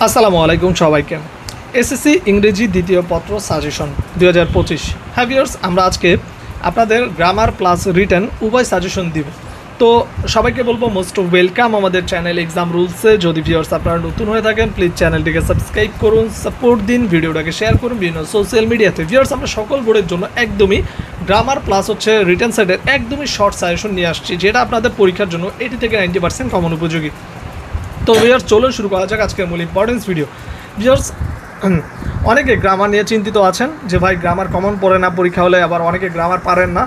আসসালামু আলাইকুম সবাইকে। এসএসসি ইংরেজি দ্বিতীয় পত্র সাজেশন 2025। হ্যাঁ ভিউয়ার্স, আমরা আজকে আপনাদের গ্রামার প্লাস রিটেন উভয় সাজেশন দিব। তো সবাইকে বলবো মোস্ট ওয়েলকাম আমাদের চ্যানেল এক্সাম রুলসে। যদি ভিউয়ার্স আপনারা নতুন হয়ে থাকেন প্লিজ চ্যানেলটিকে সাবস্ক্রাইব করুন, সাপোর্ট দিন, ভিডিওটাকে শেয়ার করুন বিভিন্ন সোশ্যাল মিডিয়াতে। ভিউয়ার্স, আমরা সকল বোর্ডের জন্য একদমই গ্রামার প্লাস রিটেন সাইডের একদমই শর্ট সাজেশন নিয়ে আসছি, যেটা আপনাদের পরীক্ষার জন্য 80 থেকে 90% কমন উপযোগী। তো ভিউয়ার্স চলুন শুরু করা যাক আজকের মূল ইম্পর্টেন্স ভিডিও। ভিউয়ার্স, অনেকে গ্রামার নিয়ে চিন্তিত আছেন যে ভাই গ্রামার কমন পড়ে না পরীক্ষা হলে, আবার অনেকে গ্রামার পারেন না।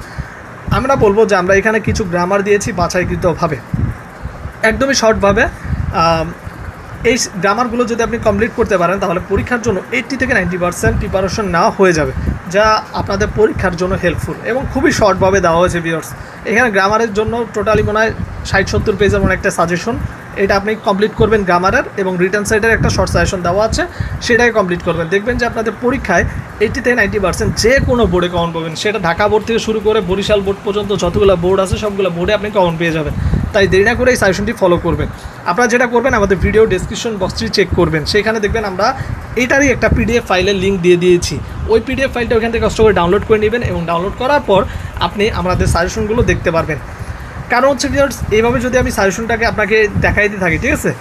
আমরা বলবো যে আমরা এখানে কিছু গ্রামার দিয়েছি বাছাইকৃতভাবে, একদমই শর্টভাবে। এই গ্রামারগুলো যদি আপনি কমপ্লিট করতে পারেন তাহলে পরীক্ষার জন্য 80 থেকে 90% প্রিপারেশন নেওয়া হয়ে যাবে, যা আপনাদের পরীক্ষার জন্য হেল্পফুল এবং খুবই শর্টভাবে দেওয়া হয়েছে। ভিউয়ার্স, এখানে গ্রামারের জন্য টোটালি মনে হয় 60-70 পেজের মনে একটা সাজেশন, এটা আপনি কমপ্লিট করবেন গ্রামারের, এবং রিটার্ন সাইডের একটা শর্ট সাজেশন দেওয়া আছে, সেটাকে কমপ্লিট করবেন। দেখবেন যে আপনাদের পরীক্ষায় 80 থেকে 90% যে কোনো বোর্ডে কমন পাবেন, সেটা ঢাকা বোর্ড থেকে শুরু করে বরিশাল বোর্ড পর্যন্ত যতগুলো বোর্ড আছে সবগুলো বোর্ডে আপনি কমন পেয়ে যাবেন। তাই দেরি না করে এই সাজেশনটি ফলো করবেন। আপনারা যেটা করবেন, আমাদের ভিডিও ডেসক্রিপশন বক্সটি চেক করবেন, সেখানে দেখবেন আমরা এটারই একটা পিডিএফ ফাইলের লিঙ্ক দিয়ে দিয়েছি। ওই পিডিএফ ফাইলটা ওইখান থেকে কষ্ট করে ডাউনলোড করে নেবেন, এবং ডাউনলোড করার পর আপনি আমাদের সাজেশনগুলো দেখতে পারবেন। কারণ হচ্ছে ভিউয়ার্স, এইভাবে যদি আমি সাজেশনটাকে আপনাকে দেখাই দিয়ে থাকি, ঠিক আছে,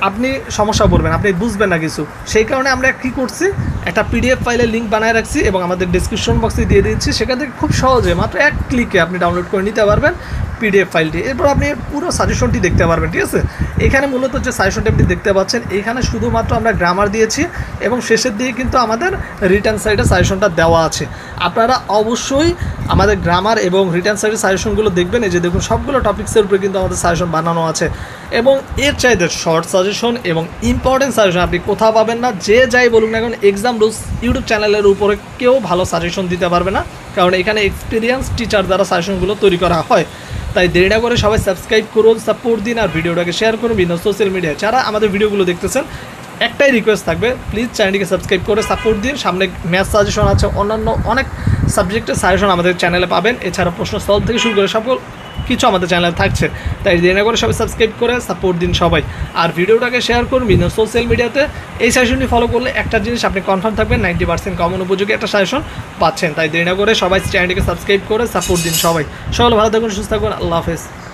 আপনি সমস্যা পড়বেন, আপনি বুঝবেন না কিছু। সেই কারণে আমরা কী করছি, একটা পিডিএফ ফাইলের লিঙ্ক বানায় রাখছি এবং আমাদের ডেসক্রিপশন বক্সে দিয়ে দিচ্ছি। সেখান থেকে খুব সহজে মাত্র এক ক্লিকে আপনি ডাউনলোড করে নিতে পারবেন পিডিএফ ফাইলটি, এরপর আপনি পুরো সাজেশনটি দেখতে পারবেন। ঠিক আছে, এখানে মূলত যে সাজেশনটি আপনি দেখতে পাচ্ছেন, এখানে শুধুমাত্র আমরা গ্রামার দিয়েছি এবং শেষের দিকে কিন্তু আমাদের রিটার্ন সাইডে সাজেশনটা দেওয়া আছে। আপনারা অবশ্যই আমাদের গ্রামার এবং রিটার্ন সাইডের সাজেশনগুলো দেখবেন। এই যে দেখুন, সবগুলো টপিক্সের উপরে কিন্তু আমাদের সাজেশন বানানো আছে, এবং এর চাইতে শর্ট সাজেশন এবং ইম্পর্টেন্ট সাজেশন আপনি কোথাও পাবেন না। যে যাই বলুন না এখন, এক্সাম রুলস ইউটিউব চ্যানেলের উপরে কেউ ভালো সাজেশন দিতে পারবে না, কারণ এখানে এক্সপিরিয়েন্স টিচার দ্বারা সাজেশনগুলো তৈরি করা হয়। তাই দেরি না করে সবাই সাবস্ক্রাইব করুন, সাপোর্ট দিন, আর ভিডিওটাকে শেয়ার করুন বিভিন্ন সোশ্যাল মিডিয়ায়। যারা আমাদের ভিডিওগুলো দেখতেছেন, একটাই রিকোয়েস্ট থাকবে, প্লিজ চ্যানেলটিকে সাবস্ক্রাইব করে সাপোর্ট দিন। সামনে ম্যাথ সাজেশন আছে, অন্যান্য অনেক সাবজেক্টের সাজেশন আমাদের চ্যানেলে পাবেন। এছাড়া প্রশ্ন সলভ থেকে শুরু করে সকল কিছু আমাদের চ্যানেলে থাকছে। তাই দেরি না করে সবাই সাবস্ক্রাইব করে সাপোর্ট দিন সবাই, আর ভিডিওটাকে শেয়ার করুন বিভিন্ন সোশ্যাল মিডিয়াতে। এই সাজেশনটি ফলো করলে একটা জিনিস আপনি কনফার্ম থাকবেন, 90% কমন উপযোগী একটা সাজেশন পাচ্ছেন। তাই দেরি না করে সবাই চ্যানেলটিকে সাবস্ক্রাইব করে সাপোর্ট দিন সবাই। সকলে ভালো থাকুন, সুস্থ থাকুন, আল্লাহ হাফেজ।